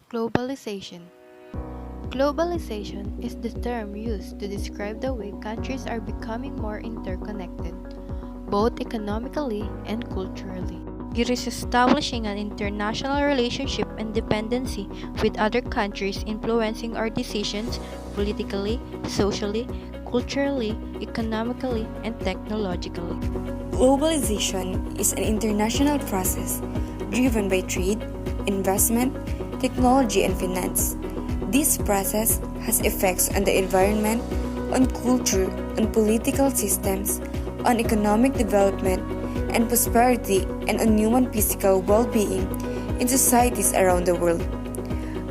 Globalization. Globalization is the term used to describe the way countries are becoming more interconnected, both economically and culturally. It is establishing an international relationship and dependency with other countries influencing our decisions politically, socially, culturally, economically, and technologically. Globalization is an international process driven by trade, investment, technology, and finance. This process has effects on the environment, on culture, on political systems, on economic development and prosperity, and on human physical well-being in societies around the world.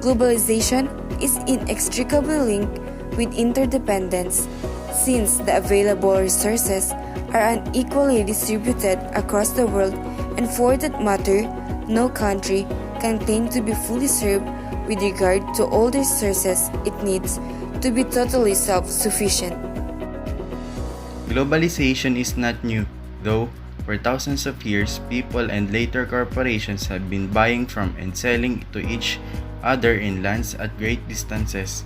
Globalization is inextricably linked with interdependence since the available resources are unequally distributed across the world, and for that matter, no country can claim to be fully served with regard to all the resources it needs to be totally self-sufficient. Globalization is not new, though for thousands of years, people and later corporations have been buying from and selling to each other in lands at great distances.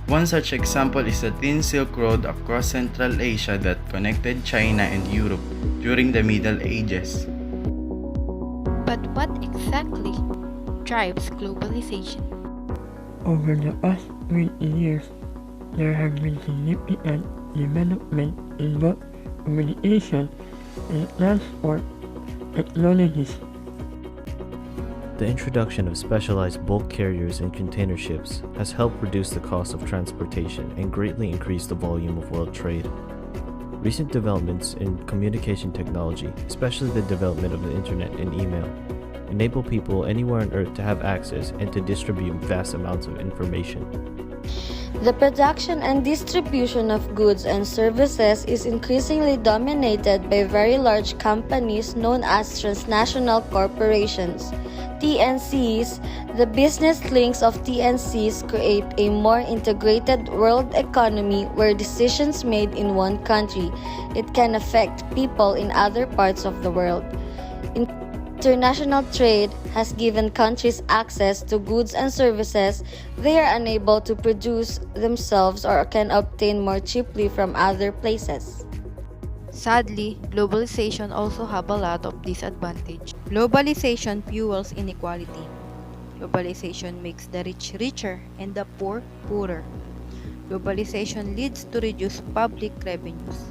One such example is the Thin Silk Road across Central Asia that connected China and Europe during the Middle Ages. But what exactly drives globalization? Over the past 20 years, there have been significant development in both communication and transport technologies. The introduction of specialized bulk carriers and container ships has helped reduce the cost of transportation and greatly increased the volume of world trade. Recent developments in communication technology, especially the development of the internet and email, enable people anywhere on Earth to have access and to distribute vast amounts of information. The production and distribution of goods and services is increasingly dominated by very large companies known as transnational corporations. TNCs, the business links of TNCs create a more integrated world economy where decisions made in one country, it can affect people in other parts of the world. International trade has given countries access to goods and services they are unable to produce themselves or can obtain more cheaply from other places. Sadly, globalization also have a lot of disadvantage. Globalization fuels inequality. Globalization makes the rich richer and the poor poorer. Globalization leads to reduced public revenues.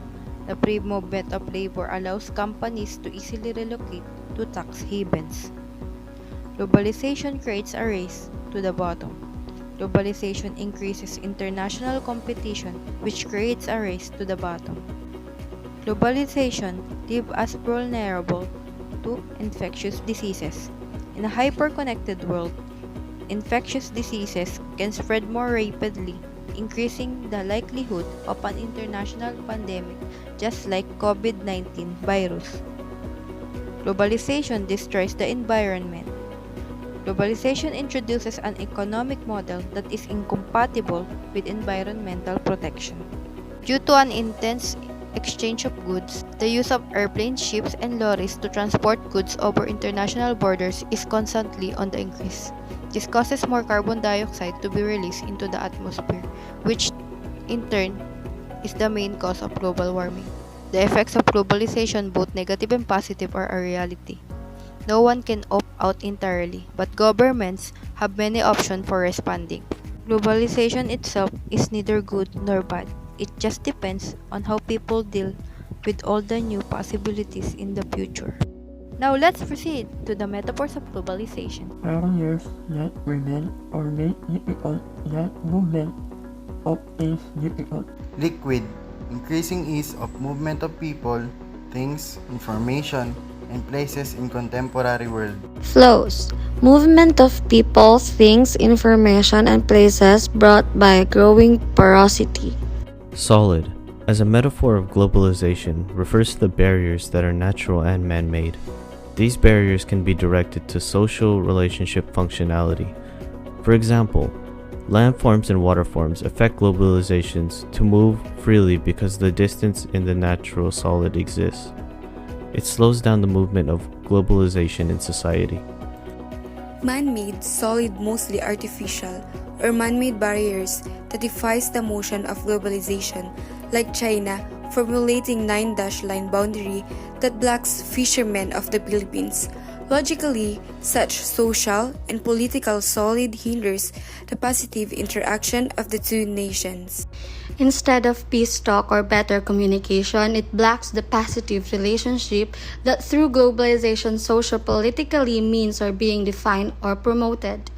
The free movement of labor allows companies to easily relocate to tax havens. Globalization creates a race to the bottom. Globalization increases international competition, which creates a race to the bottom. Globalization leaves us vulnerable to infectious diseases. In a hyper-connected world, infectious diseases can spread more rapidly, increasing the likelihood of an international pandemic just like COVID-19 virus. Globalization destroys the environment. Globalization introduces an economic model that is incompatible with environmental protection. Due to an intense exchange of goods, the use of airplanes, ships, and lorries to transport goods over international borders is constantly on the increase. This causes more carbon dioxide to be released into the atmosphere, which in turn is the main cause of global warming. The effects of globalization, both negative and positive, are a reality. No one can opt out entirely, but governments have many options for responding. Globalization itself is neither good nor bad. It just depends on how people deal with all the new possibilities in the future. Now let's proceed to the metaphors of globalization. Barriers that prevent or make difficult that movement of things difficult. Liquid, increasing ease of movement of people, things, information, and places in contemporary world. Flows, movement of people, things, information, and places brought by growing porosity. Solid, as a metaphor of globalization, refers to the barriers that are natural and man-made. These barriers can be directed to social relationship functionality. For example, landforms and waterforms affect globalizations to move freely because the distance in the natural solid exists. It slows down the movement of globalization in society. Man-made, solid, mostly artificial, or man-made barriers that defies the motion of globalization, like China formulating 9-line boundary that blocks fishermen of the Philippines. Logically, such social and political solid hinders the positive interaction of the two nations. Instead of peace talk or better communication, it blocks the positive relationship that through globalization socio-politically means are being defined or promoted.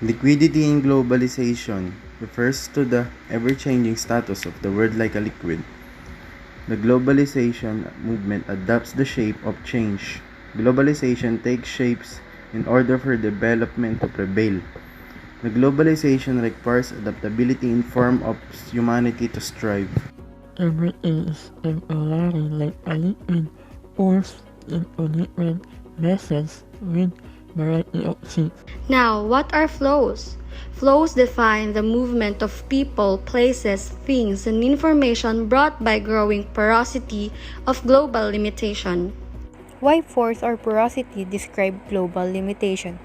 Liquidity in globalization refers to the ever-changing status of the world like a liquid. The globalization movement adopts the shape of change. Globalization takes shapes in order for development to prevail. The globalization requires adaptability in form of humanity to strive. Everything is temporary like a liquid pours into different vessels with variety of shapes. Now, what are flows? Flows define the movement of people, places, things, and information brought by growing porosity of global limitation. Why force or porosity describe global limitation?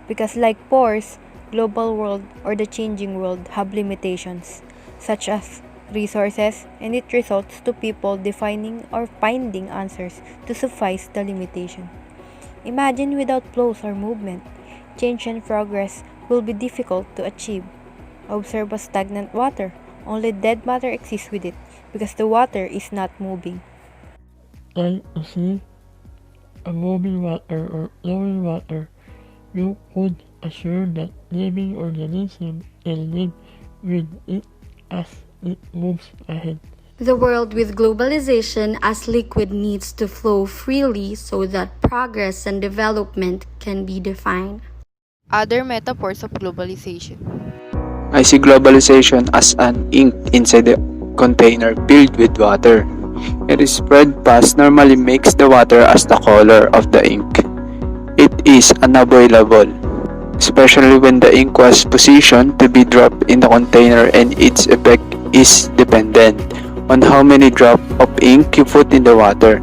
Because like pores, global world or the changing world have limitations, such as resources, and it results to people defining or finding answers to suffice the limitation. Imagine without flows or movement, change and progress will be difficult to achieve. Observe a stagnant water. Only dead matter exists with it because the water is not moving. Like to see a moving water or flowing water, you could assure that living organisms can live with it as it moves ahead. The world with globalization as liquid needs to flow freely so that progress and development can be defined. Other metaphors of globalization. I see globalization as an ink inside a container filled with water. It is spread past normally makes the water as the color of the ink. It is unavoidable, especially when the ink was positioned to be dropped in the container and its effect is dependent on how many drops of ink you put in the water.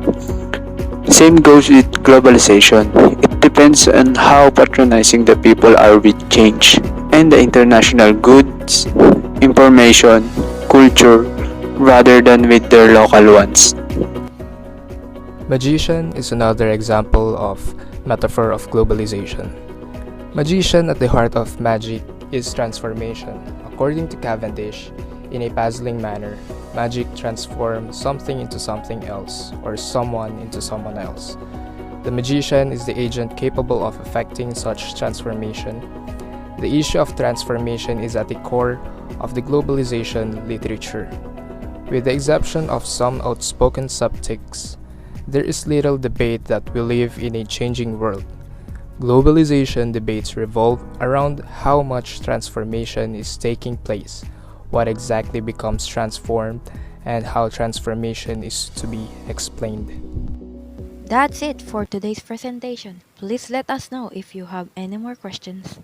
Same goes with globalization. It depends on how patronizing the people are with change and the international goods, information, culture, rather than with their local ones. Magician is another example of metaphor of globalization. Magician at the heart of magic is transformation. According to Cavendish, in a puzzling manner, magic transforms something into something else or someone into someone else. The magician is the agent capable of effecting such transformation. The issue of transformation is at the core of the globalization literature. With the exception of some outspoken skeptics, there is little debate that we live in a changing world. Globalization debates revolve around how much transformation is taking place, what exactly becomes transformed, and how transformation is to be explained. That's it for today's presentation. Please let us know if you have any more questions.